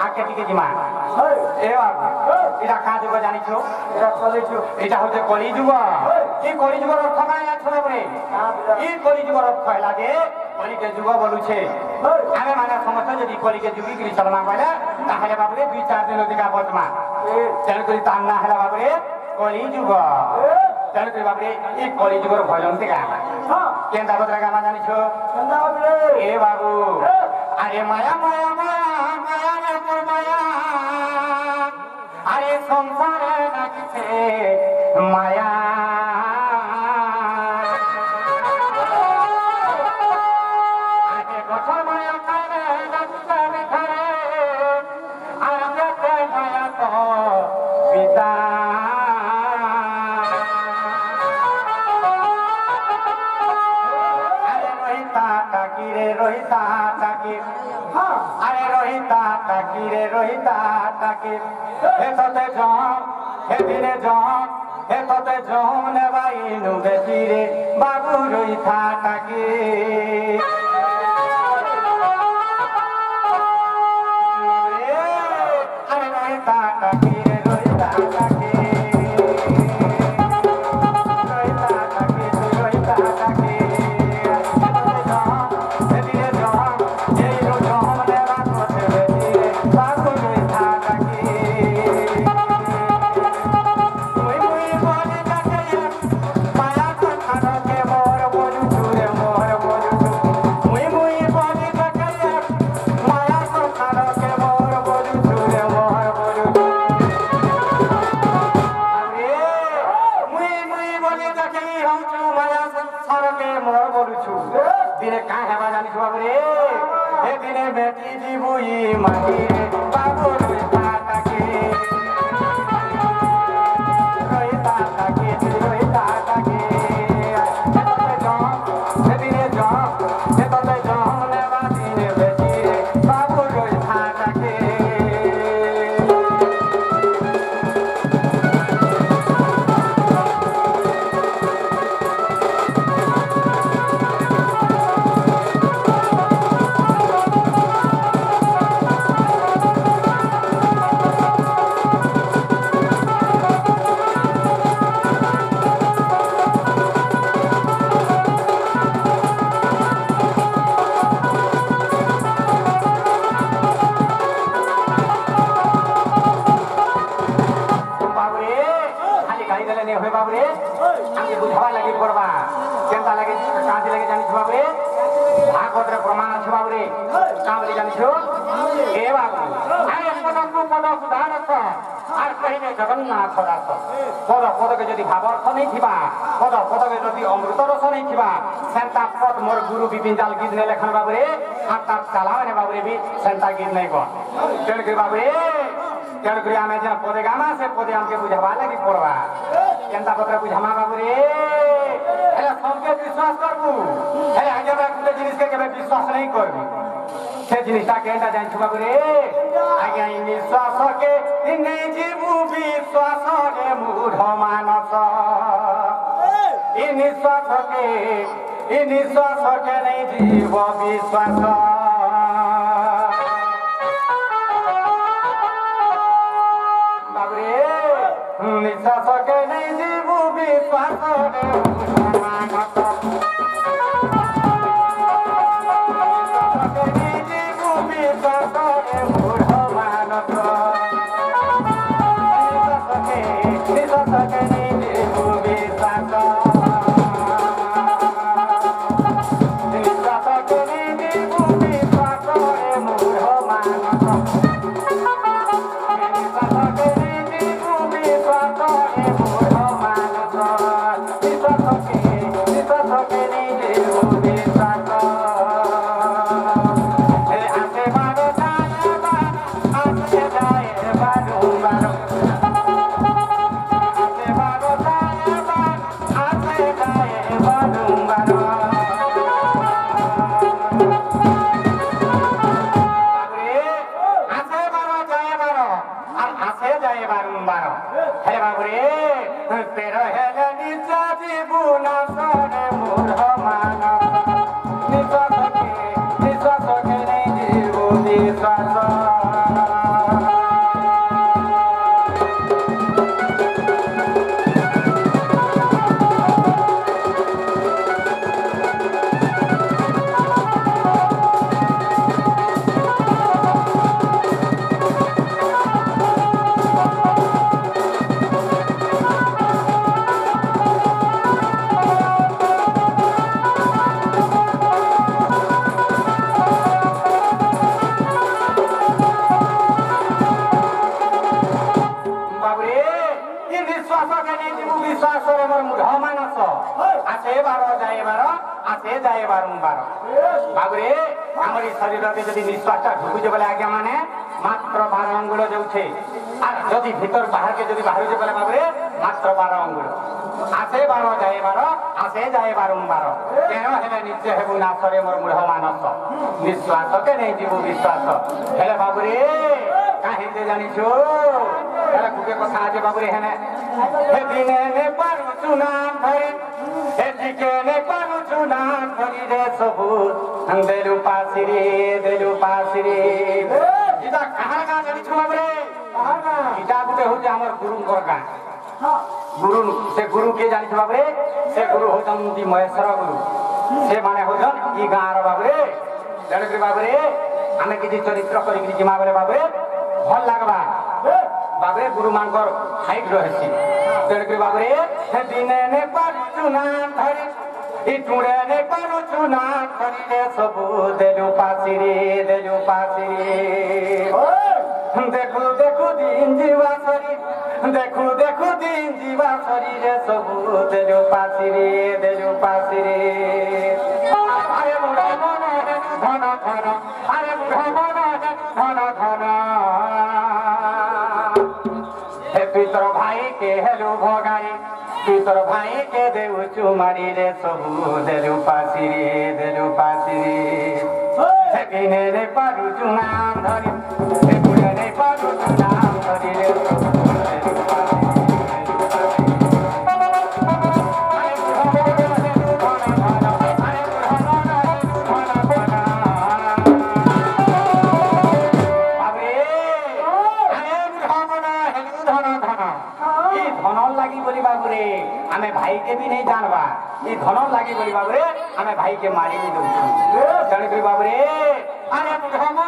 আগে দিকে জিমা এ বাবা এটা কাঁ যুগ জানিছো এটা কলিযুগ এটা হচ্ছে কলিযুগ এই কলিযুগর অর্থ কাঁ জানিছো বাবরে এই কলিযুগর অর্থ হলা যে কলিকে যুগ বলুছে আমি মানে সমস্ত যদি কলিকে যুগি গিরি চলনা পাইলে তাহলে বাবরে 2-4 দিন অধিকা বর্তমা তেল করি তার না হলা বাবরে কলিযুগ তেল করি বাবরে এই কলিযুগর ভজন থেকে আনা কেনটা বদরা গানা জানিছো এ বাবু আরে মায়া মায়া মায়া মায়া রে তোর মায়া আরে সংসারে নাকিছে মায়া আরে কঠোর মায়া খারে নাকিছে খারে আর যেতে মায়া তো পিতা রোহিতা টাকি আরে রোহিতা টাকি রে রোহিতা টাকি হে ততে জম হে দিনে জম হে ততে জম নেবাই নু বেটি রে বাবু রোহিতা টাকি আরে রোহিতা টাকি রে রোহিতা টাকি দিনে কাঁ হেবা জানিছ বাবরে এ দিনে বেটি জীবুই মাটি বাবু রোহিতা টাকি রোহিতা টাকি রোহিতা টাকি দিনে জম সে ততে জম নেবা দিনে বেটি বাবু রোহিতা টাকি प्रमाण अच्छे बाबरे कहाँ बोली जानी छो ए बाबू अरे पदकु पद सुधारस আর কহিনে জগন্নাথ দাস পদ পদকে যদি ভাব অর্থ নেই থিবা পদ পদকে যদি অমৃত রস নেই থিবা সেন্তা পদ মোর গুরু বিপিন জাল গীত নে লেখন বাবরে আর তার চালাওনে বাবরে বি সেন্তা গীত নেই গন তেল করে বাবরে তেল করে আমি যে পদে গামা সে পদে আমকে বুঝাবা লাগি পড়বা কেনতা পত্র বুঝামা বাবরে এলা সবকে বিশ্বাস করবু এলা আগে একটা জিনিসকে কেবে বিশ্বাস नहीं করবি সে জিনিসটা কেনটা জানছু বাবরে আগে নিঃশ্বাসকে নেই জীবু বিশ্বাসরে মূঢ় মানস ই নিঃশ্বাসকে নেই জীব বিশ্বাস বাবরে নিঃশ্বাসকে নেই জীবু বিশ্বাসরে মূঢ় মানস के नहीं जीव विश्वास रे मोर मुढ मानस आसे बार जाए बार आसे जाए बारंबार बाबुरे हमरी शरीर के जदी निश्वासटा ढुकुजे बोले आज्ञा माने मात्र 12 अंगुल जाउछे आ जदी भीतर बाहर के जदी बाहर जे बोले बाबुरे मात्र 12 अंगुल आसे बार जाए बारंबार केनो हेले नित्य हेबु नासरे मोर मुढ मानस निश्वास के नहीं जीव विश्वास हेले बाबुरे काहे जे जानि छो हेले गुटे कथा आजे बाबुरे हेने हे दिने ने पारु चुनाम धरि हे दिके ने पारु चुनाम धरि रे सबु देलु पासिरे इदा कहार का जानि छो बाबुरे इदा गुटे होजे हमर गुरुंकर का गुरु से गुरु के जानि छो बाबुरे से गुरु होजंती महेश्वर गुरु से माने होजन ई गाँर बाबुरे जानि बाबुरे आमे किछि चरित्र करि कि जिमा बेले बाबुरे भल लागबा बाबुरे गुरु मानकर हाइट रहसी जानि बाबुरे हे दिने ने पारु चुनाम धरि ई टुडे ने पारु चुनाम धरि रे सबु देलु पासिरे देखु दिन जीवा शरीर देखु दिन जीवा शरीर सबु देलु पासिरे अरे बुढ़ा मन धन अरे बुढ़ा मन धन हे पितर भाई के हेलु भगाई पितर भाई के देउ चुमारी रे सबु देलु पासिरे हे किने ने पारु चुनाम धरि हे बुढ़ा ने पारु चुनाम धरि रे सबु हमें भाई के भी नहीं जानवा ये धन लगी बोली बाबरे हमें भाई के मारी नहीं दो जाने बाबरे अरे धन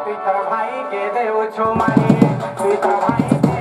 पितर भाई के देव छो मारी पितर भाई के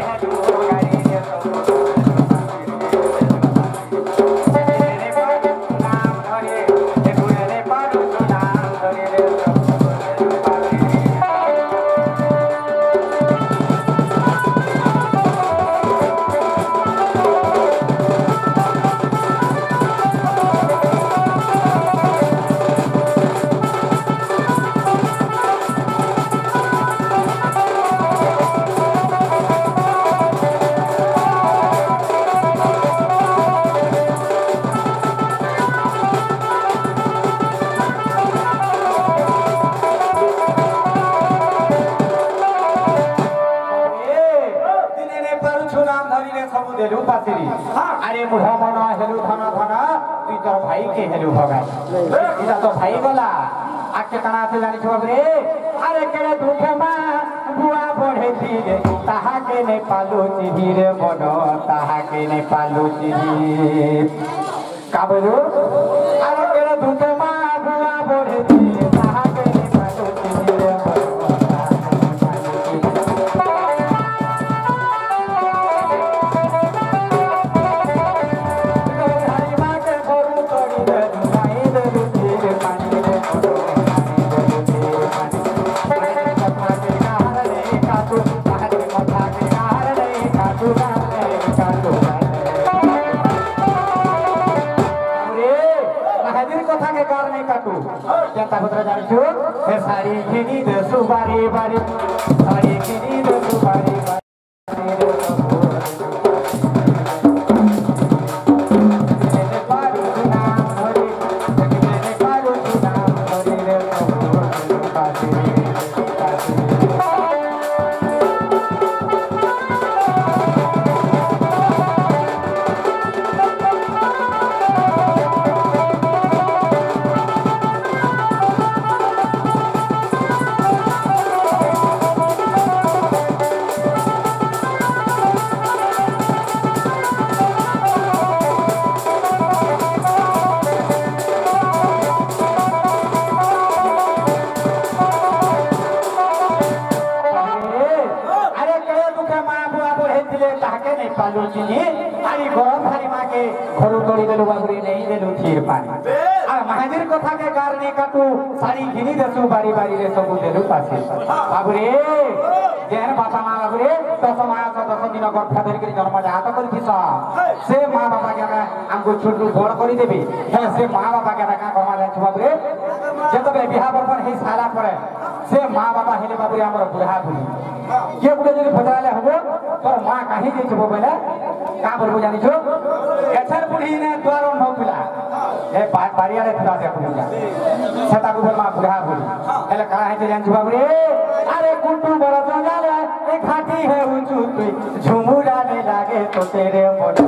अरे बुढ़ा मन हेलु धन तुई तोर भाई के हेलु भगाई इदा तो भाई गला आके कना से जानि छो रे अरे केले दुखे मा बुआ बढ़े धीरे ताहा के ने पालो धीरे बनो ताहा के ने पालो धीरे का बोलो अरे केले दुखे मा बुआ बढ़े धीरे ताहा के ने पालो धीरे जनता पुत्र जानिछु हे सारी किनी दे सुबारी बारी सारी किनी दे सुबारी बारी আর মাহাজির কথা কে কারণে কাটু শাড়ি ঘিনি দেছু বাড়ি বাড়ি রে সবু দেলু পাছে বাবুরে যেন বাপা মা বাবুরে 10 মাস 10 দিন গর্ভা ধরি করে জন্ম জাত করিছিস সে মা বাবা কে আমকো ছোট বড় করে দেবে হ্যাঁ সে মা বাবা কে কা কমা যাচ্ছে বাবুরে যেতবে বিবাহ বর্ষণ হেই সারা পরে সে মা বাবা হেলে বাবুরে আমরা বুড়া বুড়ি কে বুড়ে যদি পচালে হবো তোর মা কাহি দিয়েছে বলে কা বলবো জানিছো এছাড় বুড়ি নে দ্বার নৌপিলা এ বাড়িয়ারে থিলা দেখো সেটা বল মা বুড়া বুড়ি হেলে কা হেতে জানিছো বাবুরে আরে কুটু বড় জঙ্গলে এ ঘাটি হে উঁচু ঝুমুরা নে লাগে তো তেরে বড়